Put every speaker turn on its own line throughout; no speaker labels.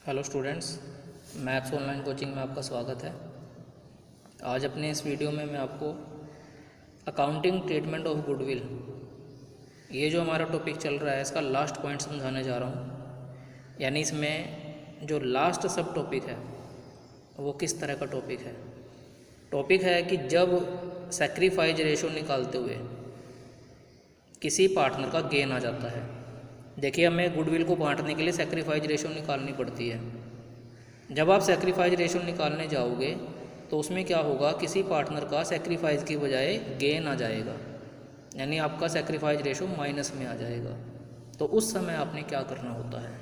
Hello students, maths online coaching में आपका स्वागत है। आज अपने इस वीडियो में मैं आपको अकाउंटिंग ट्रीटमेंट ऑफ गुडविल, ये जो हमारा टॉपिक चल रहा है, इसका लास्ट पॉइंट समझाने जा रहा हूँ। यानी इसमें जो लास्ट सब टॉपिक है वो किस तरह का टॉपिक है कि जब सैक्रिफाइस रेशो निकालते हुए किसी पार्टनर का गेन आ जाता है। देखिए, हमें गुडविल को बांटने के लिए सैक्रिफाइस रेशो निकालनी पड़ती है। जब आप सैक्रिफाइस रेशो निकालने जाओगे तो उसमें क्या होगा, किसी पार्टनर का सैक्रिफाइस की बजाय गेन आ जाएगा, यानी आपका सैक्रिफाइस रेशो माइनस में आ जाएगा। तो उस समय आपने क्या करना होता है,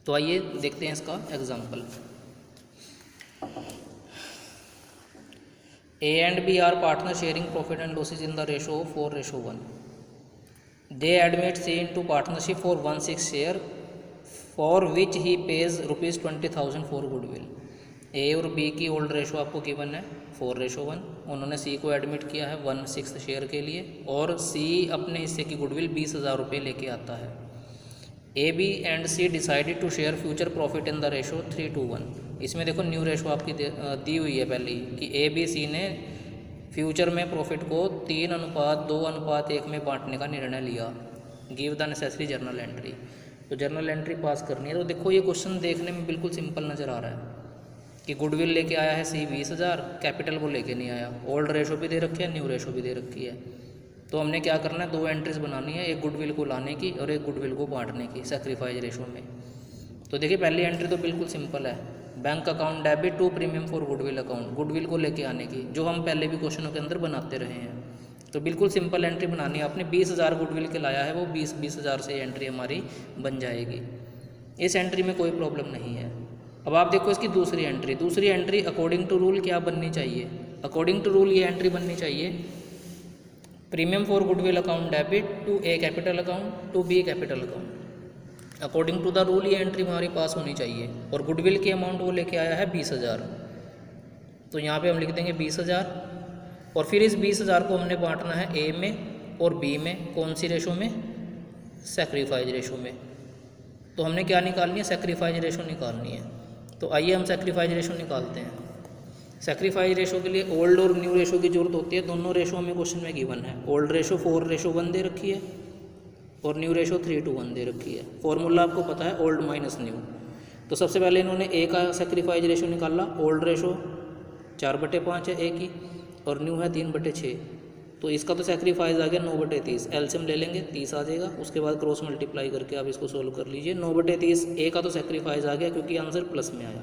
तो आइए देखते हैं इसका example. A and B are partner sharing profit and losses in the ratio of 4:1. They admit C into partnership for 1/6 share, for which he pays rupees 20,000 for goodwill. A और B की ओल्ड रेशो आपको given है 4:1। उन्होंने C को admit किया है 1/6 share के लिए, और C अपने हिस्से की गुडविल 20,000 रुपये लेके आता है। A, B and C decided to share future profit in the ratio 3:1। इसमें देखो न्यू रेशो आपकी दी हुई है पहले ही कि A, B, C ने फ्यूचर में प्रॉफिट को 3:2:1 में बांटने का निर्णय लिया। Give the necessary journal entry. तो जर्नल एंट्री पास करनी है। तो देखो, ये क्वेश्चन देखने में बिल्कुल सिंपल नज़र आ रहा है कि गुडविल लेके आया है C 20,000, कैपिटल को लेके नहीं आया। ओल्ड रेशो भी दे रखी है, न्यू रेशो भी दे रखी है। तो हमने क्या करना है, दो एंट्रीज बनानी है, एक गुडविल को लाने की और एक गुडविल को बांटने की सैक्रिफाइस रेशो में। तो देखिए, पहली एंट्री तो बिल्कुल सिंपल है, bank account debit to premium for goodwill account, goodwill को लेके आने की, जो हम पहले भी क्वेश्चनों के अंदर बनाते रहे हैं। तो बिल्कुल सिंपल एंट्री बनानी है आपने। 20,000 गुडविल के लाया है, वो 20,000 से एंट्री हमारी बन जाएगी। इस एंट्री में कोई प्रॉब्लम नहीं है। अब आप देखो इसकी दूसरी एंट्री अकॉर्डिंग टू रूल क्या बननी चाहिए। अकॉर्डिंग टू रूल ये एंट्री बननी चाहिए, premium for goodwill account debit to A capital account to B capital account. According to the rule ये एंट्री हमारी पास होनी चाहिए। और गुडविल की अमाउंट वो लेके आया है 20,000, तो यहाँ पे हम लिख देंगे 20,000। और फिर इस 20,000 को हमने बांटना है A में और B में। कौन सी रेशो में? सैक्रिफाइस रेशो में। तो हमने क्या निकालनी है, सैक्रिफाइस रेशो निकालनी है। तो आइए हम सैक्रिफाइस रेशो निकालते हैं। सैक्रिफाइस रेशो के लिए ओल्ड और न्यू रेशो की जरूरत होती है। दोनों रेशो हमें क्वेश्चन में गिवन है। ओल्ड रेशो 4:1 दे रखी है और न्यू रेशो 3:1 दे रखी है। फॉर्मूला आपको पता है, ओल्ड माइनस न्यू। तो सबसे पहले इन्होंने A का सैक्रिफाइस रेशो निकाला। ओल्ड रेशो 4/5 है A की, और न्यू है 3/6। तो इसका तो सैक्रिफाइस आ गया 9/30। एलसीएम ले लेंगे, 30 आ जाएगा। उसके बाद क्रॉस मल्टीप्लाई करके आप इसको सोल्व कर लीजिए। 9/30 A का तो सैक्रिफाइस आ गया क्योंकि आंसर प्लस में आया।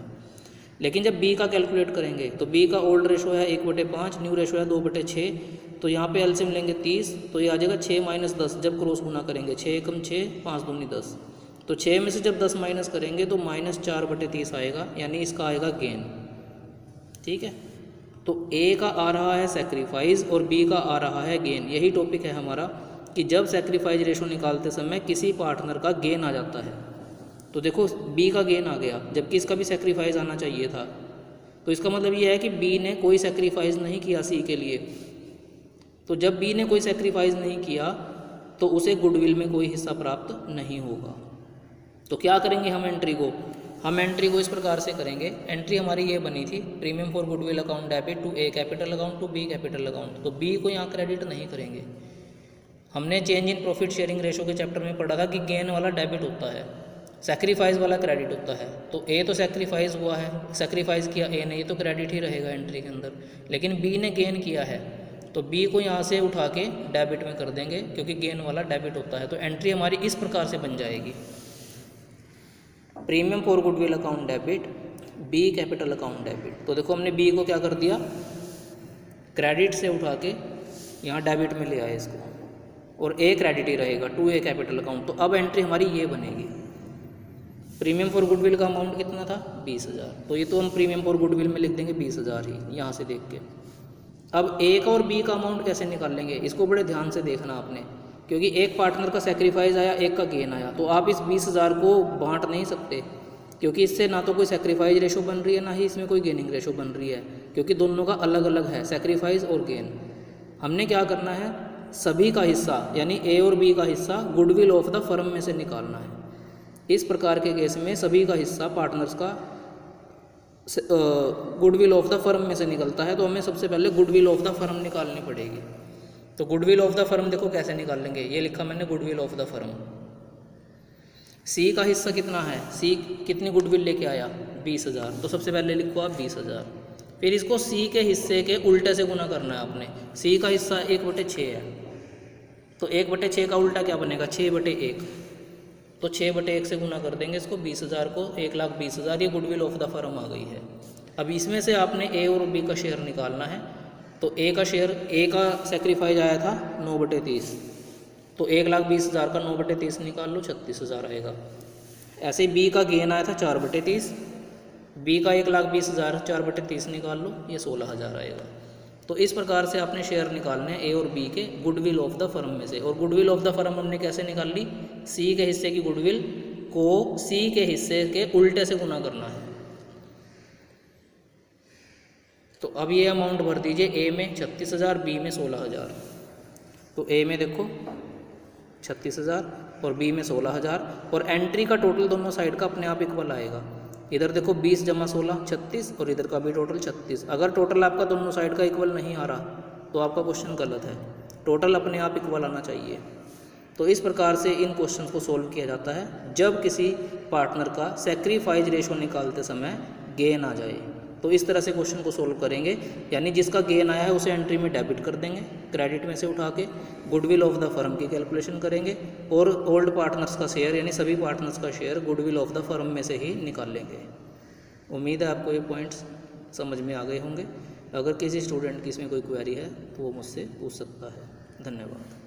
लेकिन जब B का कैलकुलेट करेंगे तो B का ओल्ड रेशो है 1/5, न्यू रेशो है 2/6। तो यहाँ पे एलसीएम लेंगे 30, तो ये आ जाएगा 6 - 10। जब क्रॉस गुना करेंगे 6 × 6 5 दूनी 10। तो 6 में से जब 10 माइनस करेंगे तो -4/30 आएगा, यानी इसका आएगा गेन। ठीक है, तो A का आ रहा है सैक्रिफाइस और B का आ रहा है गेन। यही टॉपिक है हमारा कि जब सैक्रिफाइस रेशो निकालते समय किसी पार्टनर का गेन आ जाता है। तो देखो, B का गेन आ गया जबकि इसका भी सैक्रिफाइस आना चाहिए था। तो इसका मतलब ये है कि B ने कोई सैक्रिफाइस नहीं किया C के लिए। तो जब B ने कोई सैक्रिफाइस नहीं किया तो उसे गुडविल में कोई हिस्सा प्राप्त नहीं होगा। तो क्या करेंगे हम एंट्री को इस प्रकार से करेंगे। एंट्री हमारी ये बनी थी, premium for goodwill account debit to A capital account to B capital account. तो B को यहाँ क्रेडिट नहीं करेंगे। हमने change in profit sharing ratio के चैप्टर में पढ़ा था कि गेन वाला डेबिट होता है, सैक्रिफाइस वाला क्रेडिट होता है। तो A तो सैक्रिफाइस हुआ है, सैक्रिफाइस किया A ने, ये तो क्रेडिट ही रहेगा एंट्री के अंदर। लेकिन B ने गेन किया है, तो B को यहाँ से उठा के डेबिट में कर देंगे क्योंकि गेन वाला डेबिट होता है। तो एंट्री हमारी इस प्रकार से बन जाएगी, premium for goodwill account debit B capital account debit. तो देखो, हमने B को क्या कर दिया, क्रेडिट से उठा के यहाँ डेबिट में ले आए इसको, और A क्रेडिट ही रहेगा टू A कैपिटल अकाउंट। तो अब एंट्री हमारी ये बनेगी, प्रीमियम फॉर गुडविल का अमाउंट कितना था 20,000। तो ये तो हम प्रीमियम फॉर गुडविल में लिख देंगे 20,000 ही, यहाँ से देख के। अब A का और B का अमाउंट कैसे निकाल लेंगे, इसको बड़े ध्यान से देखना आपने, क्योंकि एक पार्टनर का सैक्रिफाइस आया, एक का गेन आया। तो आप इस 20,000 को बांट नहीं सकते, क्योंकि इससे ना तो कोई सैक्रिफाइस रेशो बन रही है, ना ही इसमें कोई गेनिंग रेशो बन रही है, क्योंकि दोनों का अलग अलग है, सैक्रिफाइस और गेन। हमने क्या करना है, सभी का हिस्सा यानी A और B का हिस्सा गुडविल ऑफ द फर्म में से निकालना है। इस प्रकार के केस में सभी का हिस्सा पार्टनर्स का गुडविल ऑफ द फर्म में से निकलता है। तो हमें सबसे पहले गुडविल ऑफ द फर्म निकालनी पड़ेगी। तो गुडविल ऑफ द फर्म देखो कैसे निकालेंगे, ये लिखा मैंने गुडविल ऑफ द फर्म। सी का हिस्सा कितना है, सी कितनी गुडविल लेके आया 20,000, तो सबसे पहले लिखो आप 20,000। फिर इसको सी के हिस्से के उल्टे से गुना करना है आपने। सी का हिस्सा 1/6 है, तो 1/6 का उल्टा क्या बनेगा 6/1, तो 6/1 से गुना कर देंगे इसको 20,000 को, 1,20,000, ये गुडविल ऑफ द फर्म आ गई है। अब इसमें से आपने ए और बी का शेयर निकालना है। तो ए का शेयर, ए का सेक्रीफाइस आया था 9/30, तो 1,20,000 का 9/30 निकाल लो, 36,000 आएगा। ऐसे ही बी का गेन आया था 4/30, बी का 1,20,000 4/30 निकाल लो, ये 16,000 आएगा। तो इस प्रकार से आपने शेयर निकालने हैं ए और बी के गुडविल ऑफ द फर्म में से। और गुडविल ऑफ द फर्म हमने कैसे निकाल ली, सी के हिस्से की गुडविल को सी के हिस्से के उल्टे से गुना करना है। तो अब ये अमाउंट भर दीजिए, ए में 36,000, बी में 16,000। तो ए में देखो 36,000 और बी में 16,000, और एंट्री का टोटल दोनों साइड का अपने आप इक्वल आएगा। इधर देखो 20 + 16 36, और इधर का भी टोटल 36। अगर टोटल आपका दोनों साइड का इक्वल नहीं आ रहा तो आपका क्वेश्चन गलत है, टोटल अपने आप इक्वल आना चाहिए। तो इस प्रकार से इन क्वेश्चंस को सोल्व किया जाता है जब किसी पार्टनर का सेक्रीफाइस रेशो निकालते समय गेन आ जाए। तो इस तरह से क्वेश्चन को सोल्व करेंगे, यानी जिसका गेन आया है उसे एंट्री में डेबिट कर देंगे, क्रेडिट में से उठा के गुडविल ऑफ द फर्म की कैलकुलेशन करेंगे, और ओल्ड पार्टनर्स का शेयर यानी सभी पार्टनर्स का share goodwill of the firm में से ही निकाल लेंगे। उम्मीद है आपको ये पॉइंट्स समझ में आ गए होंगे। अगर किसी स्टूडेंट की इसमें कोई क्वेरी है तो वो मुझसे पूछ सकता है। धन्यवाद।